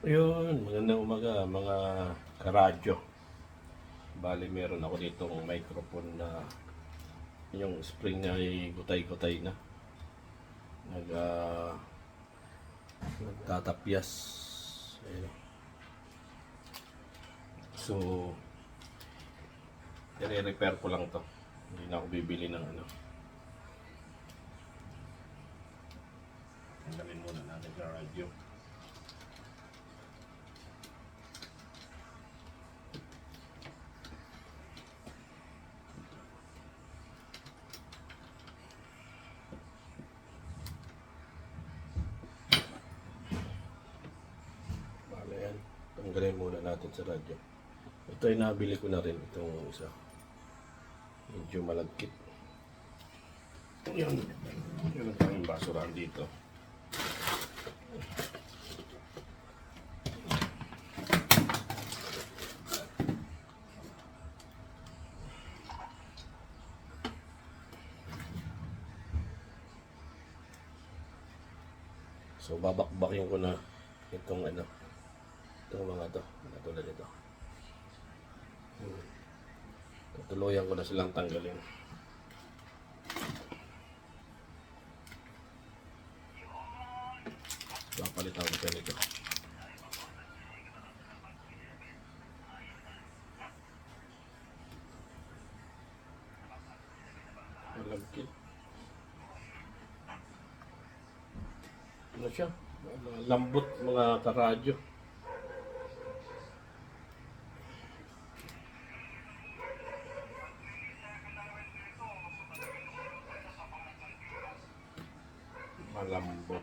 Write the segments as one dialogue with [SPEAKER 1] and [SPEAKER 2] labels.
[SPEAKER 1] Ayun, magandang umaga mga karadyo. Bali meron ako ditong microphone na yung spring niya ay gutay-gutay na. Nag, nagtatapyas. Ayun. So, i-repair ko lang to. Hindi na ako bibili ng ano. Tanggalin muna natin sa radyo. Yan. Tanggalin muna natin sa radyo. Ito ay nabili ko na rin itong isa. Medyo malagkit. Yun. Yun ang tanging basurahan dito. So babakbakin ko na itong ano. Itong mga to, katulad ito. Tutuluyan ko na silang tanggalin. Papalitan ko siya nito. Malagkit. Ano siya? Lambot mga karadyo. Malambot.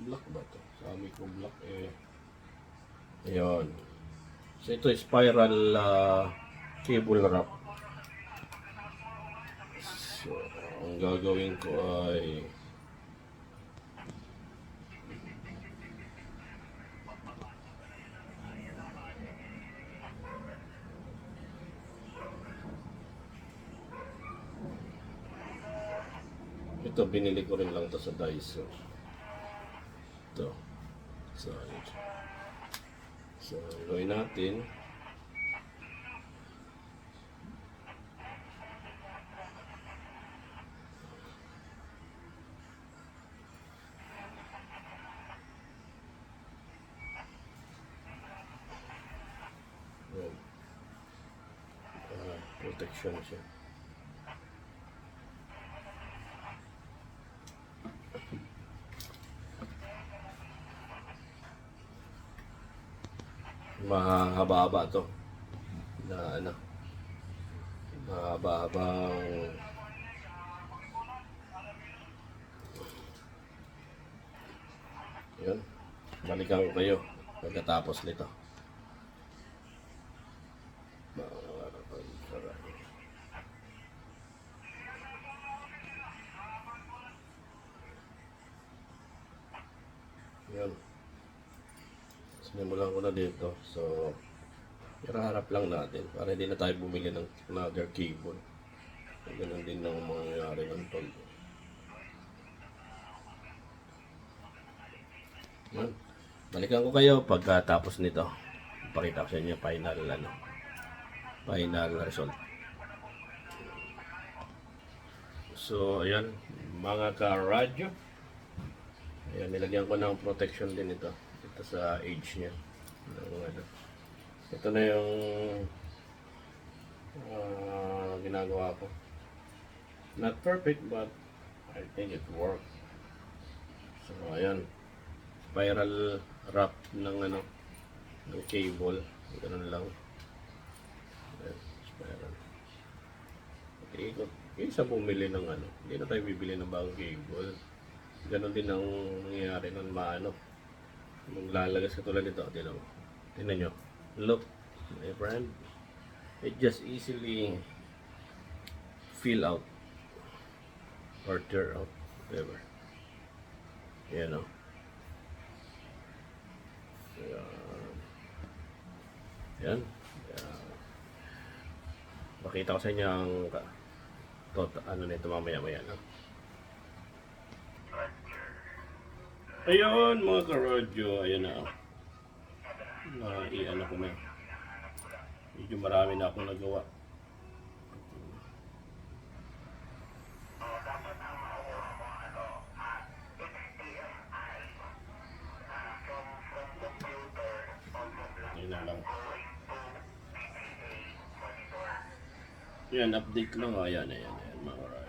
[SPEAKER 1] Black ba ito? Sabi ko black eh. Ayun. So ito spiral cable wrap. So ang gagawin ko ay ito, binili ko rin lang to sa Daiso. Ito. So, gawin natin. Protection siya. Mahaba-haba to na ano, mahaba-habang yun, balikan ko kayo pagkatapos nito. Yun, sinimulan ko na dito. So iraharap lang natin para hindi na tayo bumili ng another cable. Ganun din ang mangyayari ng tol. Yan. Balikan ko kayo pagkatapos nito. Pakita ko sa inyo final result. So ayan mga ka-radyo. Ayan, nilagyan ko ng protection din ito. Ito sa edge niya. Ito na yung ginagawa ko. Not perfect but I think it worked. So ayan, spiral wrap ng ano, ng cable. Ganun lang. Ayan, spiral. Ikot. Isa bumili ng ano, hindi na tayo bibili ng bagong cable. Ganun din ang nangyayari ng maano. Maglalagas ka tulad nito. Tingnan nyo. Look, my friend. It just easily fill out or tear out, whatever. Yan o. Yan. Pakita ko sa inyo ang ano nito mamaya-maya. No? Ayun mga karodyo, ayun na. I-ano ko na. Medyo marami na akong nagawa. Ayun na lang. Yan, update lang. Ayan, ayan, ayan mga karodyo.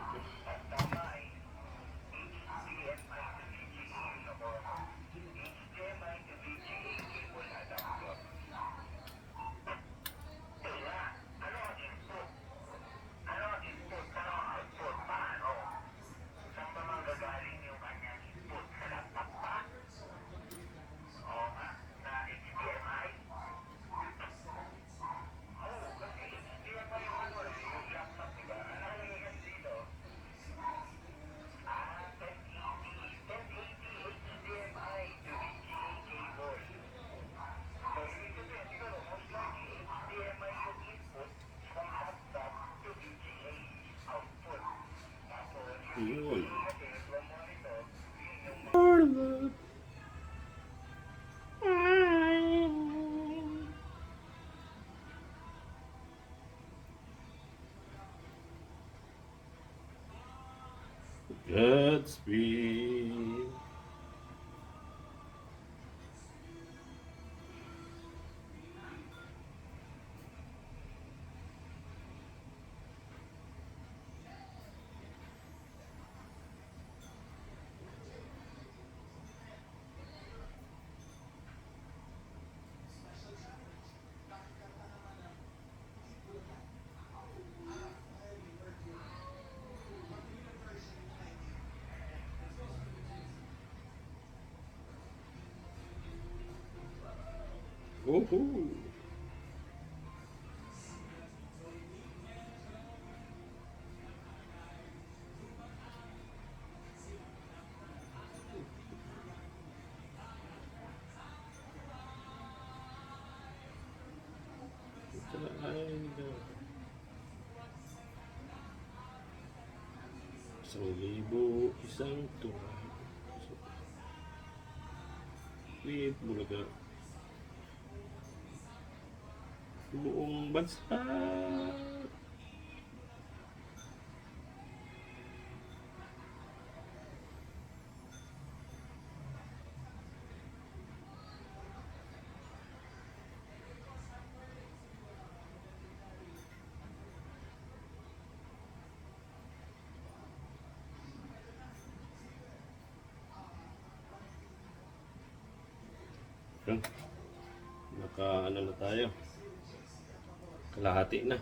[SPEAKER 1] Yun. Godspeed. Woohoo! Isang tuwa. Wait, Bulaga. Buong bansa. Naka ano na tayo. Kalahati na.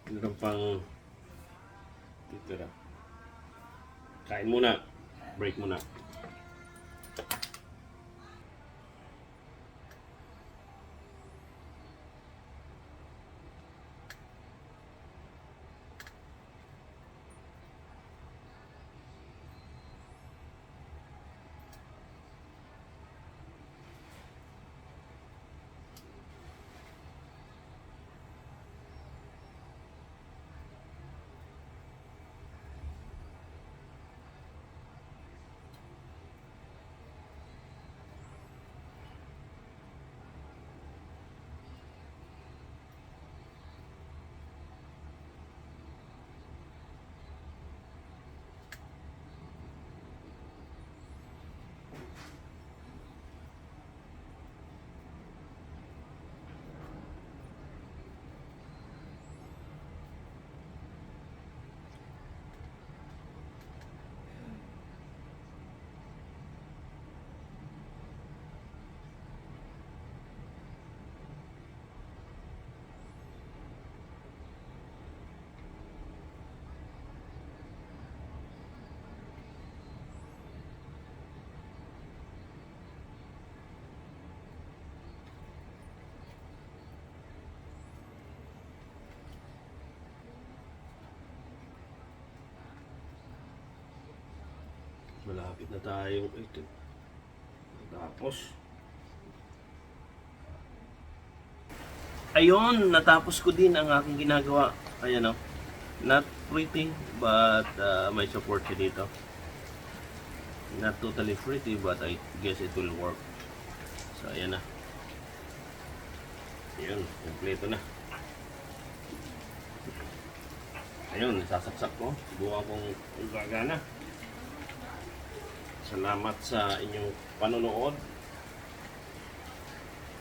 [SPEAKER 1] Meron pang titira. Kain muna. Break muna. Malapit na tayong ito. Tapos ayun, natapos ko din ang aking ginagawa. Ayan o. Not pretty, but may support siya dito. Not totally pretty, but I guess it will work. So, ayan na. Ayun, kompleto na. Ayun, sasaksak ko. Subukan kong gagana. Salamat sa inyong panonood.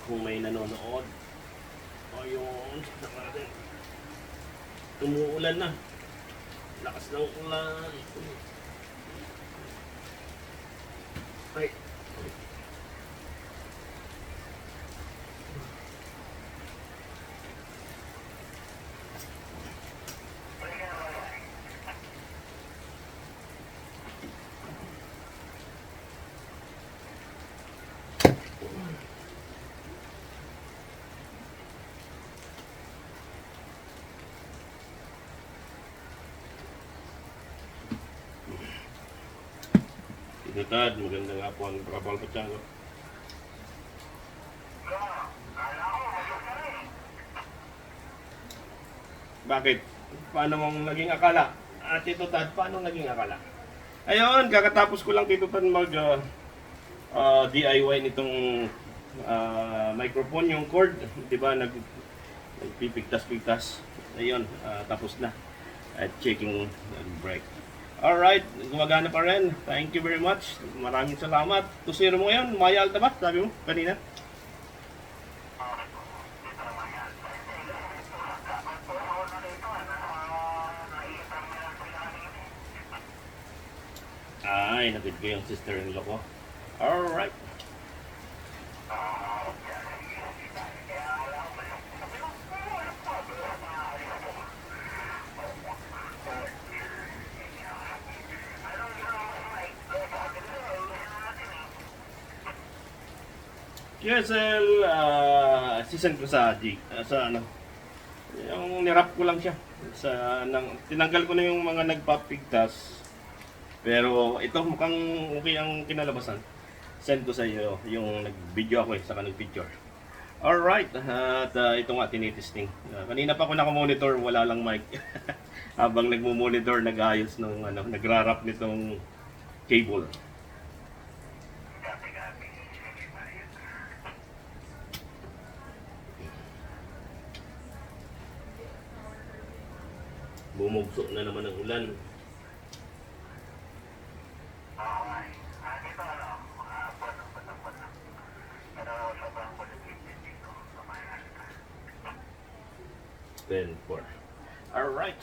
[SPEAKER 1] Kung may nanonood. Ayun, sasaksak natin. Umuulan na. Lakas ng ulan. Ay. Tinitad, maganda nga po ang kapal pa tiyan ko. Bakit? Paano mong naging akala? Tito Tad, paano naging akala? Ayun, kakatapos ko lang Tito Tad mag DIY nitong microphone, yung cord, di ba, nagpipigtas-pigtas. Ayun, tapos na. At checking brake. Alright, gumagana pa rin. Thank you very much. Maraming salamat. Tusiro mo ngayon, Maya Alta ba? Sabi mo kanina? Ay, napid ko yung sister-in-law ko. Alright. QSL, sisend ko sa sa ano, yung nirap ko lang siya. Tinanggal ko na yung mga nagpapigtas. Pero ito mukhang okay ang kinalabasan. Send ko sa iyo yung nag-video ako saka nag-picture. Alright, at ito nga tinitesting. Kanina pa ako naka-monitor, wala lang mic. Habang nagmo-monitor, nag-ayos nung nagra-wrap nitong cable. Bumugso na naman ang ulan. Then 4. Alright.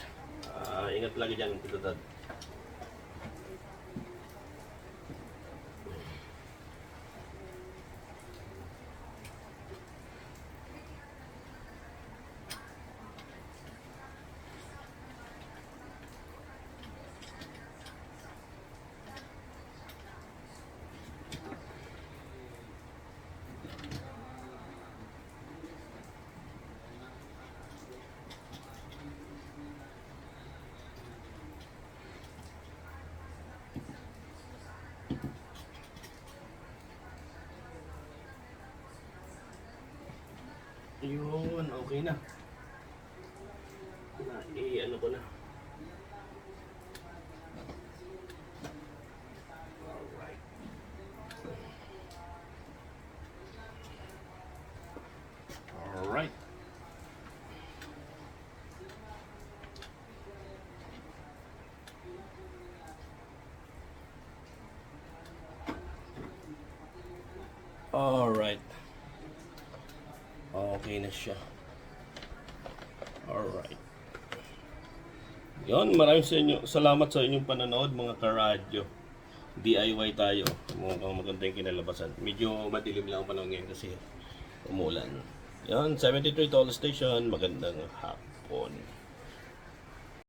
[SPEAKER 1] Ingat lagi dyan, Tito Tad. Yun, okay na. Ano ko na. Alright. Alright. Alright. Okay na siya. Alright. Yun, maraming salamat sa inyong panonood mga karadyo. DIY tayo. Mukhang maganda yung kinalabasan. Medyo madilim lang ang panahon ngayon kasi umulan. Yun, 73 Tall Station. Magandang hapon.